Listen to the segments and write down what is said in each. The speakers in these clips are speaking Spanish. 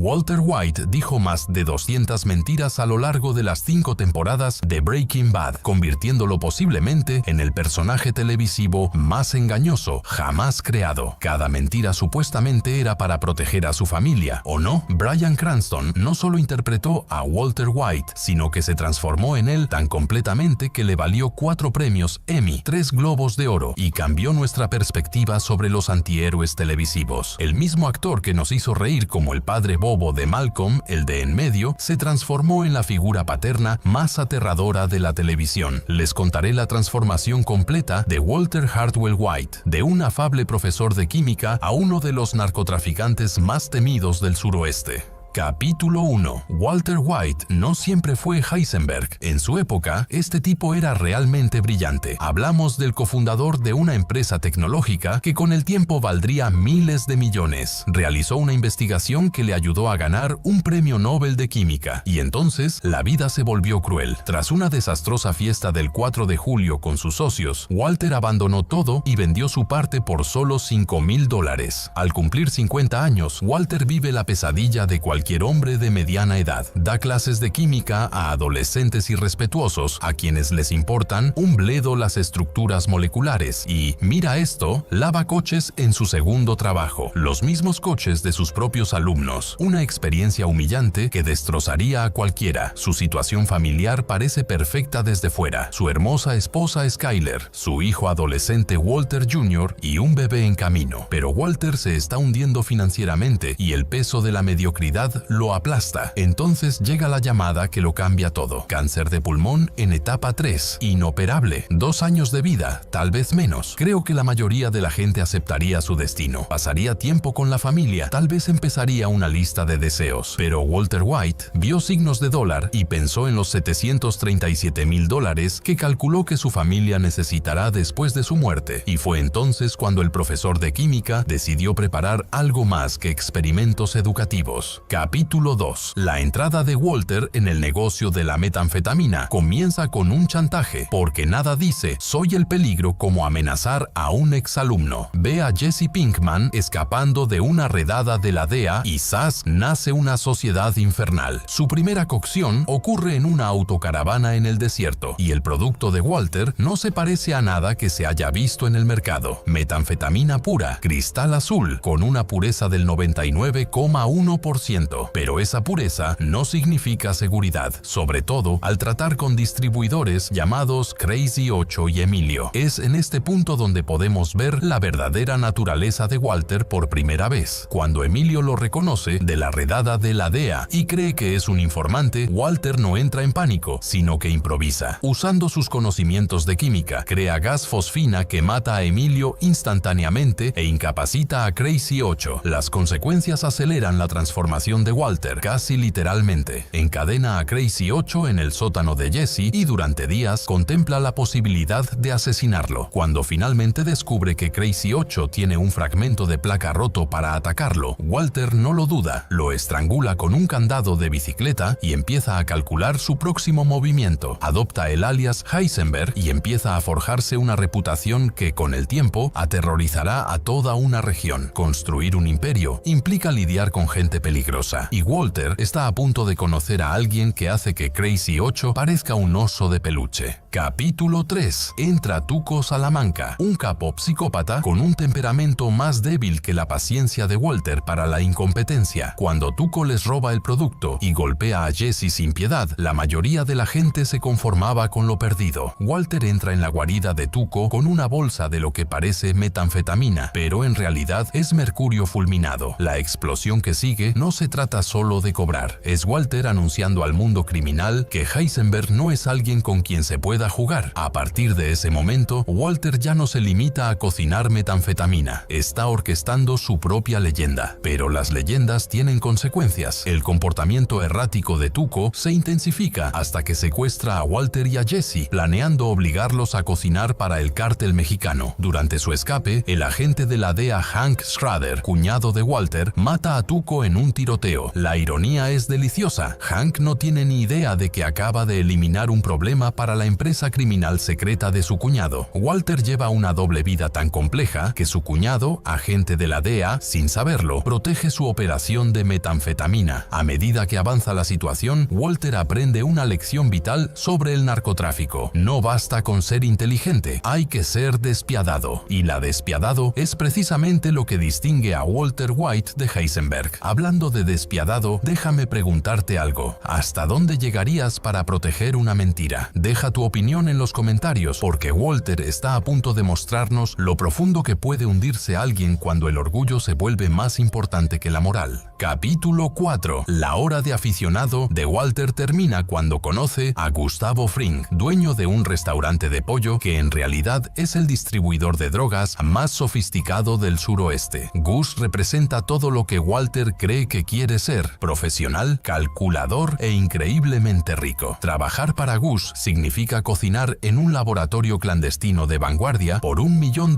Walter White dijo más de 200 mentiras a lo largo de las 5 temporadas de Breaking Bad, convirtiéndolo posiblemente en el personaje televisivo más engañoso jamás creado. Cada mentira supuestamente era para proteger a su familia, ¿o no? Bryan Cranston no solo interpretó a Walter White, sino que se transformó en él tan completamente que le valió 4 premios Emmy, 3 Globos de Oro y cambió nuestra perspectiva sobre los antihéroes televisivos. El mismo actor que nos hizo reír como el padre bobo de Malcolm, el de en medio, se transformó en la figura paterna más aterradora de la televisión. Les contaré la transformación completa de Walter Hartwell White, de un afable profesor de química a uno de los narcotraficantes más temidos del suroeste. Capítulo 1. Walter White no siempre fue Heisenberg. En su época, este tipo era realmente brillante. Hablamos del cofundador de una empresa tecnológica que con el tiempo valdría miles de millones. Realizó una investigación que le ayudó a ganar un premio Nobel de Química. Y entonces, la vida se volvió cruel. Tras una desastrosa fiesta del 4 de julio con sus socios, Walter abandonó todo y vendió su parte por solo $5,000. Al cumplir 50 años, Walter vive la pesadilla de cualquier hombre de mediana edad. Da clases de química a adolescentes irrespetuosos a quienes les importan un bledo las estructuras moleculares y, mira esto, lava coches en su segundo trabajo, los mismos coches de sus propios alumnos. Una experiencia humillante que destrozaría a cualquiera. Su situación familiar parece perfecta desde fuera. Su hermosa esposa Skyler, su hijo adolescente Walter Jr. y un bebé en camino. Pero Walter se está hundiendo financieramente y el peso de la mediocridad lo aplasta. Entonces llega la llamada que lo cambia todo. Cáncer de pulmón en etapa 3. Inoperable. 2 años de vida, tal vez menos. Creo que la mayoría de la gente aceptaría su destino. Pasaría tiempo con la familia. Tal vez empezaría una lista de deseos. Pero Walter White vio signos de dólar y pensó en los $737,000 que calculó que su familia necesitará después de su muerte. Y fue entonces cuando el profesor de química decidió preparar algo más que experimentos educativos. Capítulo 2. La entrada de Walter en el negocio de la metanfetamina comienza con un chantaje, porque nada dice "soy el peligro" como amenazar a un exalumno. Ve a Jesse Pinkman escapando de una redada de la DEA y ¡zas! Nace una sociedad infernal. Su primera cocción ocurre en una autocaravana en el desierto, y el producto de Walter no se parece a nada que se haya visto en el mercado. Metanfetamina pura, cristal azul, con una pureza del 99,1%. Pero esa pureza no significa seguridad, sobre todo al tratar con distribuidores llamados Crazy 8 y Emilio. Es en este punto donde podemos ver la verdadera naturaleza de Walter por primera vez. Cuando Emilio lo reconoce de la redada de la DEA y cree que es un informante, Walter no entra en pánico, sino que improvisa. Usando sus conocimientos de química, crea gas fosfina que mata a Emilio instantáneamente e incapacita a Crazy 8. Las consecuencias aceleran la transformación de Walter, casi literalmente. Encadena a Crazy 8 en el sótano de Jesse y durante días contempla la posibilidad de asesinarlo. Cuando finalmente descubre que Crazy 8 tiene un fragmento de placa roto para atacarlo, Walter no lo duda, lo estrangula con un candado de bicicleta y empieza a calcular su próximo movimiento. Adopta el alias Heisenberg y empieza a forjarse una reputación que con el tiempo aterrorizará a toda una región. Construir un imperio implica lidiar con gente peligrosa. Y Walter está a punto de conocer a alguien que hace que Crazy 8 parezca un oso de peluche. Capítulo 3. Entra Tuco Salamanca, un capo psicópata con un temperamento más débil que la paciencia de Walter para la incompetencia. Cuando Tuco les roba el producto y golpea a Jesse sin piedad, la mayoría de la gente se conformaba con lo perdido. Walter entra en la guarida de Tuco con una bolsa de lo que parece metanfetamina, pero en realidad es mercurio fulminado. La explosión que sigue no se trata solo de cobrar. Es Walter anunciando al mundo criminal que Heisenberg no es alguien con quien se pueda jugar. A partir de ese momento, Walter ya no se limita a cocinar metanfetamina. Está orquestando su propia leyenda. Pero las leyendas tienen consecuencias. El comportamiento errático de Tuco se intensifica hasta que secuestra a Walter y a Jesse, planeando obligarlos a cocinar para el cártel mexicano. Durante su escape, el agente de la DEA Hank Schrader, cuñado de Walter, mata a Tuco en un tiroteo. tiroteo. La ironía es deliciosa. Hank no tiene ni idea de que acaba de eliminar un problema para la empresa criminal secreta de su cuñado. Walter lleva una doble vida tan compleja que su cuñado, agente de la DEA, sin saberlo, protege su operación de metanfetamina. A medida que avanza la situación, Walter aprende una lección vital sobre el narcotráfico. No basta con ser inteligente, hay que ser despiadado. Y la despiadado es precisamente lo que distingue a Walter White de Heisenberg. Hablando de despiadado, déjame preguntarte algo. ¿Hasta dónde llegarías para proteger una mentira? Deja tu opinión en los comentarios, porque Walter está a punto de mostrarnos lo profundo que puede hundirse alguien cuando el orgullo se vuelve más importante que la moral. Capítulo 4. La hora de aficionado de Walter termina cuando conoce a Gustavo Fring, dueño de un restaurante de pollo que en realidad es el distribuidor de drogas más sofisticado del suroeste. Gus representa todo lo que Walter cree que quiere ser: profesional, calculador e increíblemente rico. Trabajar para Gus significa cocinar en un laboratorio clandestino de vanguardia por $1 millón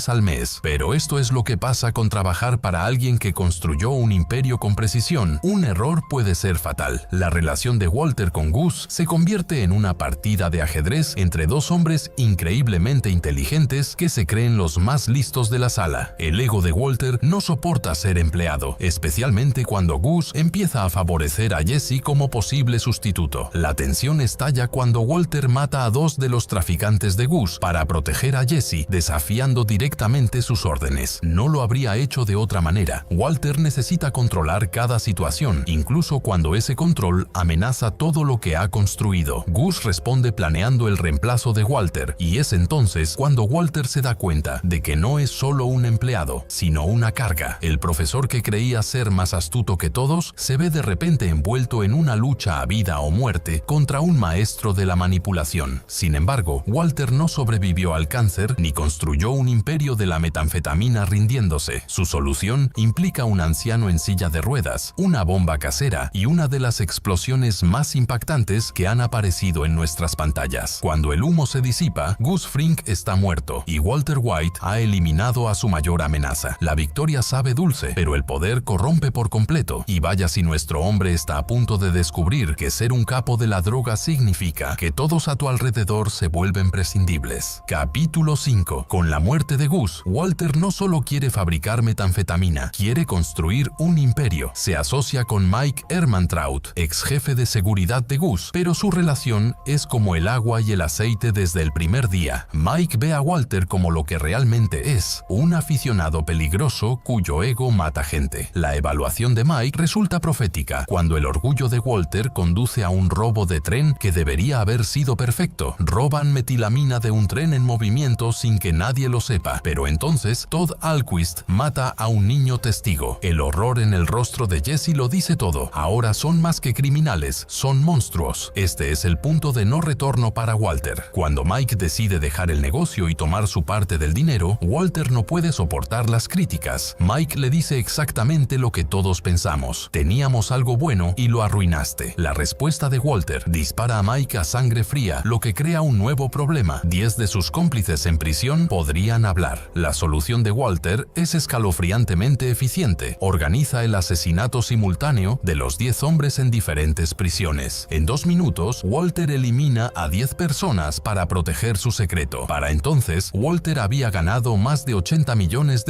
al mes. Pero esto es lo que pasa con trabajar para alguien que construyó un imperio con precisión. Un error puede ser fatal. La relación de Walter con Gus se convierte en una partida de ajedrez entre dos hombres increíblemente inteligentes que se creen los más listos de la sala. El ego de Walter no soporta ser empleado, especialmente cuando Gus empieza a favorecer a Jesse como posible sustituto. La tensión estalla cuando Walter mata a dos de los traficantes de Gus para proteger a Jesse, desafiando directamente sus órdenes. No lo habría hecho de otra manera. Walter necesita controlar cada situación, incluso cuando ese control amenaza todo lo que ha construido. Gus responde planeando el reemplazo de Walter, y es entonces cuando Walter se da cuenta de que no es solo un empleado, sino una carga. El profesor que creía ser más astuto que todos se ve de repente envuelto en una lucha a vida o muerte contra un maestro de la manipulación. Sin embargo, Walter no sobrevivió al cáncer ni construyó un imperio de la metanfetamina rindiéndose. Su solución implica un anciano en silla de ruedas, una bomba casera y una de las explosiones más impactantes que han aparecido en nuestras pantallas. Cuando el humo se disipa, Gus Fring está muerto y Walter White ha eliminado a su mayor amenaza. La victoria sabe dulce, pero el poder corrompe por completo. Y vaya si nuestro hombre está a punto de descubrir que ser un capo de la droga significa que todos a tu alrededor se vuelven prescindibles. Capítulo 5. Con la muerte de Gus, Walter no solo quiere fabricar metanfetamina, quiere construir un imperio. Se asocia con Mike Ehrmantraut, ex jefe de seguridad de Gus, pero su relación es como el agua y el aceite desde el primer día. Mike ve a Walter como lo que realmente es, un aficionado peligroso cuyo ego mata gente. La evaluación de Mike resulta profética cuando el orgullo de Walter conduce a un robo de tren que debería haber sido perfecto. Roban metilamina de un tren en movimiento sin que nadie lo sepa, pero entonces Todd Alquist mata a un niño testigo. El horror en el rostro de Jesse lo dice todo. Ahora son más que criminales, son monstruos. Este es el punto de no retorno para Walter. Cuando Mike decide dejar el negocio y tomar su parte del dinero, Walter no puede soportar las críticas. Mike le dice exactamente lo que todos pensamos: teníamos algo bueno y lo arruinaste. La respuesta de Walter dispara a Mike a sangre fría, lo que crea un nuevo problema. 10 de sus cómplices en prisión podrían hablar. La solución de Walter es escalofriantemente eficiente. Organiza el asesinato simultáneo de los 10 hombres en diferentes prisiones. En 2 minutos, Walter elimina a 10 personas para proteger su secreto. Para entonces, Walter había ganado más de $80 millones,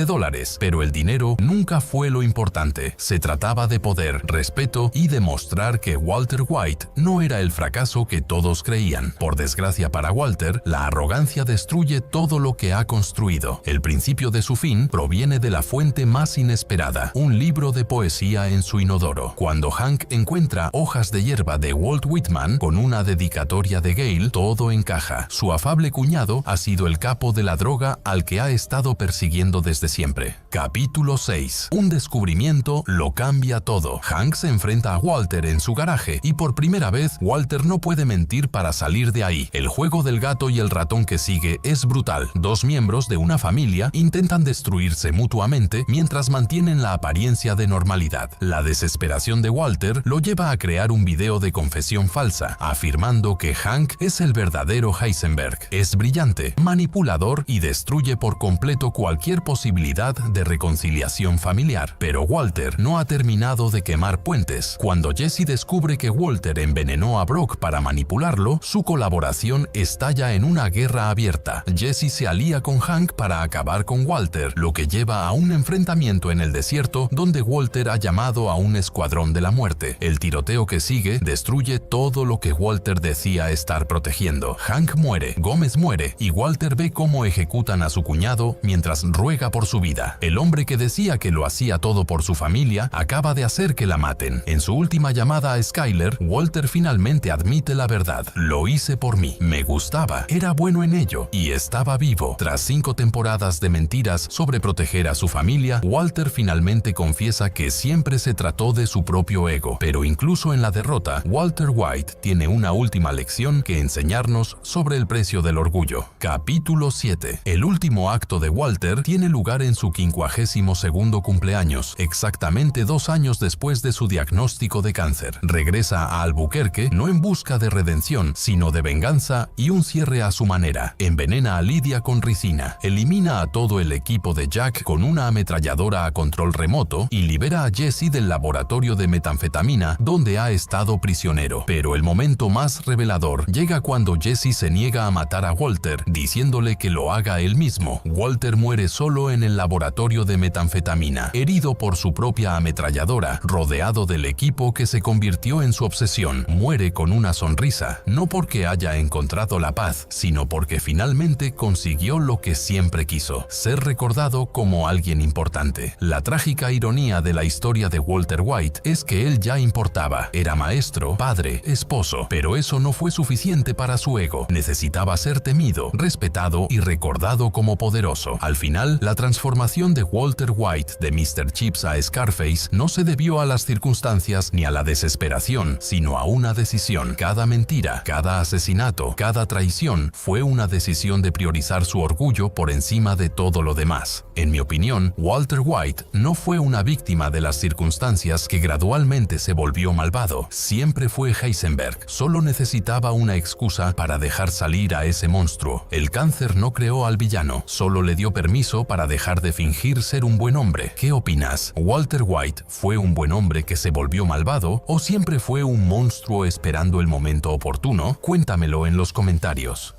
pero el dinero nunca fue lo importante. Se trataba de poder, respeto y demostrar que Walter White no era el fracaso que todos creían. Por desgracia para Walter, la arrogancia destruye todo lo que ha construido. El principio de su fin proviene de la fuente más inesperada, un libro de poesía en su inodoro. Cuando Hank encuentra Hojas de hierba de Walt Whitman con una dedicatoria de Gale, todo encaja. Su afable cuñado ha sido el capo de la droga al que ha estado persiguiendo desde siempre. Capítulo 6. Un descubrimiento lo cambia todo. Hank se enfrenta a Walter en su garaje y por primera vez Walter no puede mentir para salir de ahí. El juego del gato y el ratón que sigue es brutal. Dos miembros de una familia intentan destruirse mutuamente mientras mantienen la apariencia de normalidad. La desesperación de Walter lo lleva a crear un video de confesión falsa, afirmando que Hank es el verdadero Heisenberg. Es brillante, manipulador y destruye por completo cualquier posibilidad de reconciliación familiar. Pero Walter no ha terminado de quemar puentes. Cuando Jesse descubre que Walter envenenó a Brock para manipularlo, su colaboración estalla en una guerra abierta. Jesse se alía con Hank para acabar con Walter, lo que lleva a un enfrentamiento en el desierto donde Walter ha llamado a un escuadrón de la muerte. El tiroteo que sigue destruye todo lo que Walter decía estar protegiendo. Hank muere, Gómez muere y Walter ve cómo ejecutan a su cuñado mientras ruega por su vida. El hombre que decía que lo hacía todo por su familia acaba de hacer que la maten. En su última llamada a Skyler, Walter finalmente admite la verdad. Lo hice por mí. Me gustaba, era bueno en ello y estaba vivo. Tras 5 temporadas de mentiras sobre proteger a su familia, Walter finalmente confiesa que siempre se trató de su propio ego. Pero incluso en la derrota, Walter White tiene una última lección que enseñarnos sobre el precio del orgullo. Capítulo 7. El último acto de Walter tiene lugar en su 52º cumpleaños, exactamente 2 años después de su diagnóstico de cáncer. Regresa a Albuquerque no en busca de redención, sino de venganza y un cierre a su manera. Envenena a Lydia con ricina, elimina a todo el equipo de Jack con una ametralladora a control remoto y libera a Jesse del laboratorio de metanfetamina donde ha estado prisionero. Pero el momento más revelador llega cuando Jesse se niega a matar a Walter, diciéndole que lo haga él mismo. Walter muere solo en el laboratorio de metanfetamina, herido por su propia ametralladora, rodeado del equipo que se convirtió en su obsesión. Muere con una sonrisa, no porque haya encontrado la paz, sino porque finalmente consiguió lo que siempre quiso, ser recordado como alguien importante. La trágica ironía de la historia de Walter White es que él ya importaba, era maestro, padre, esposo, pero eso no fue suficiente para su ego. Necesitaba ser temido, respetado y recordado como poderoso. Al final, la transformación de Walter White de Mr. Chips a Scarface no se debió a las circunstancias ni a la desesperación, sino a una decisión. Cada mentira, cada asesinato, cada traición fue una decisión de priorizar su orgullo por encima de todo lo demás. En mi opinión, Walter White no fue una víctima de las circunstancias que gradualmente se volvió malvado. Siempre fue Heisenberg. Solo necesitaba una excusa para dejar salir a ese monstruo. El cáncer no creó al villano, solo le dio permiso para dejar de fingir ser un buen hombre. ¿Qué opinas? ¿Walter White fue un buen hombre que se volvió malvado o siempre fue un monstruo esperando el momento oportuno? Cuéntamelo en los comentarios.